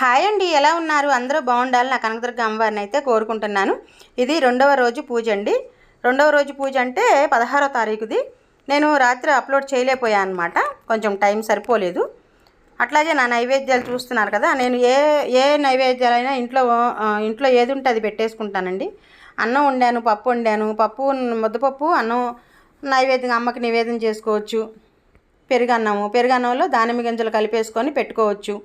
Hi అండి, ఎలా ఉన్నారు? అందరూ బాగుండాలి నా కనకదుర్గ అమ్మవారిని అయితే కోరుకుంటున్నాను. ఇది రెండవ రోజు పూజ అండి. రెండవ రోజు పూజ అంటే 16వ తారీఖుది. నేను రాత్రి అప్లోడ్ చేయలేకపోయాను అనమాట, కొంచెం టైం సరిపోలేదు. అట్లాగే నా నైవేద్యాలు చూస్తున్నారు కదా, నేను ఏ నైవేద్యాలైనా ఇంట్లో ఏది ఉంటే అది పెట్టేసుకుంటానండి. అన్నం వండాను, పప్పు ముద్దపప్పు అన్నం నైవేద్యం అమ్మకి నివేదన చేసుకోవచ్చు. పెరుగన్నంలో దానిమ్మ గింజలు కలిపేసుకొని పెట్టుకోవచ్చు.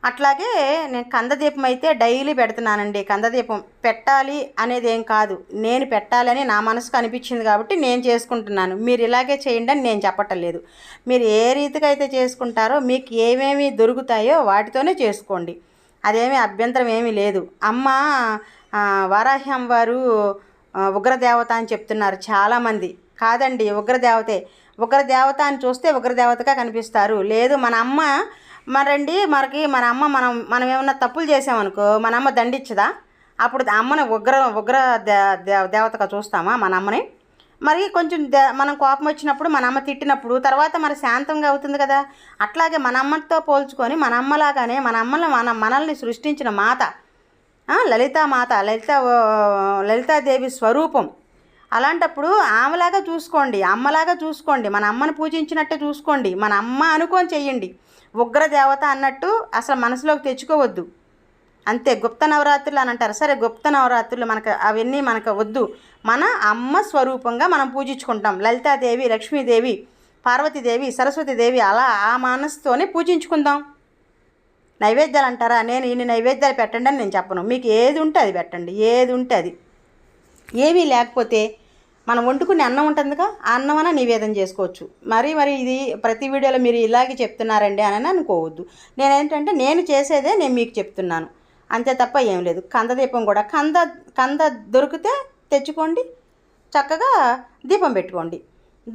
అట్లాగే నేను కందదీపం అయితే డైలీ పెడుతున్నానండి. కందదీపం పెట్టాలి అనేది ఏం కాదు, నేను పెట్టాలని నా మనసుకు అనిపించింది కాబట్టి నేను చేసుకుంటున్నాను. మీరు ఇలాగే చేయండి అని నేను చెప్పటం లేదు. మీరు ఏ రీతిగా అయితే చేసుకుంటారో, మీకు ఏమేమి దొరుకుతాయో వాటితోనే చేసుకోండి. అదేమీ అభ్యంతరం ఏమీ లేదు. అమ్మ వారాహి అమ్మవారు ఉగ్రదేవత అని చెప్తున్నారు చాలామంది. కాదండి, ఉగ్రదేవతే. ఉగ్రదేవత అని చూస్తే ఉగ్రదేవతగా కనిపిస్తారు. లేదు, మన అమ్మ మన అమ్మ మనం ఏమన్నా తప్పులు చేసామనుకో, మన అమ్మ దండించదా? అప్పుడు అమ్మని ఉగ్ర దేవతగా చూస్తామా మన అమ్మని? మరి కొంచెం మనం కోపం వచ్చినప్పుడు మన అమ్మ తిట్టినప్పుడు తర్వాత మరి శాంతంగా అవుతుంది కదా. అట్లాగే మన అమ్మతో పోల్చుకొని మన అమ్మలాగానే మనల్ని సృష్టించిన మాత లలితాదేవి స్వరూపం. అలాంటప్పుడు ఆమెలాగా చూసుకోండి, అమ్మలాగా చూసుకోండి, మన అమ్మని పూజించినట్టే చూసుకోండి, మన అమ్మ అనుకొని చెయ్యండి. ఉగ్రదేవత అన్నట్టు అసలు మనసులోకి తెచ్చుకోవద్దు. అంతే. గుప్త నవరాత్రులు అని అంటారు. సరే, గుప్త నవరాత్రులు అవన్నీ మనకు వద్దు. మన అమ్మ స్వరూపంగా మనం పూజించుకుంటాం. లలితాదేవి, లక్ష్మీదేవి, పార్వతీదేవి, సరస్వతీదేవి, అలా ఆ మనసుతోనే పూజించుకుందాం. నైవేద్యాలు అంటారా? నేను ఇన్ని నైవేద్యాలు పెట్టండి అని నేను చెప్పను. మీకు ఏది ఉంటే అది పెట్టండి, ఏది ఉంటే అది. ఏమీ లేకపోతే మనం వండుకునే అన్నం ఉంటుందిగా, ఆ అన్నమైనా నివేదన చేసుకోవచ్చు. మరి ఇది ప్రతి వీడియోలో మీరు ఇలాగే చెప్తున్నారండి అని అనుకోవద్దు. నేను చేసేదే నేను మీకు చెప్తున్నాను, అంతే తప్ప ఏం లేదు. కందదీపం కూడా కంద దొరికితే తెచ్చుకోండి, చక్కగా దీపం పెట్టుకోండి.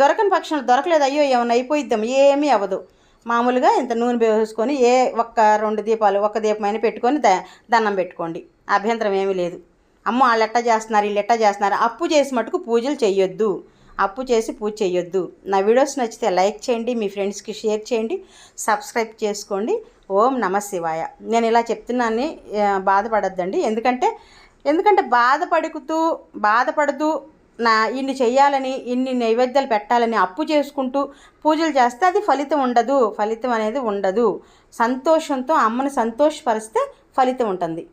దొరకని పక్షంలో దొరకలేదు, అయ్యో ఏమైనా అయిపోయిద్దాం, ఏమీ అవ్వదు. మామూలుగా ఇంత నూనె వేసుకొని ఒక్క దీపమైనా పెట్టుకొని దండం పెట్టుకోండి, అభ్యంతరం ఏమీ లేదు. అమ్మ వాళ్ళు ఎట్టా చేస్తున్నారు, వీళ్ళు ఎట్టా చేస్తున్నారు, అప్పు చేసి మటుకు పూజలు చేయొద్దు. అప్పు చేసి పూజ చేయొద్దు. నా వీడియోస్ నచ్చితే లైక్ చేయండి, మీ ఫ్రెండ్స్కి షేర్ చేయండి, సబ్స్క్రైబ్ చేసుకోండి. ఓం నమ శివాయ. నేను ఇలా చెప్తున్నాను, బాధపడద్దండి. ఎందుకంటే బాధపడుతూ ఇన్ని చెయ్యాలని, ఇన్ని నైవేద్యాలు పెట్టాలని అప్పు చేసుకుంటూ పూజలు చేస్తే అది ఫలితం అనేది ఉండదు. సంతోషంతో అమ్మని సంతోషపరిస్తే ఫలితం ఉంటుంది.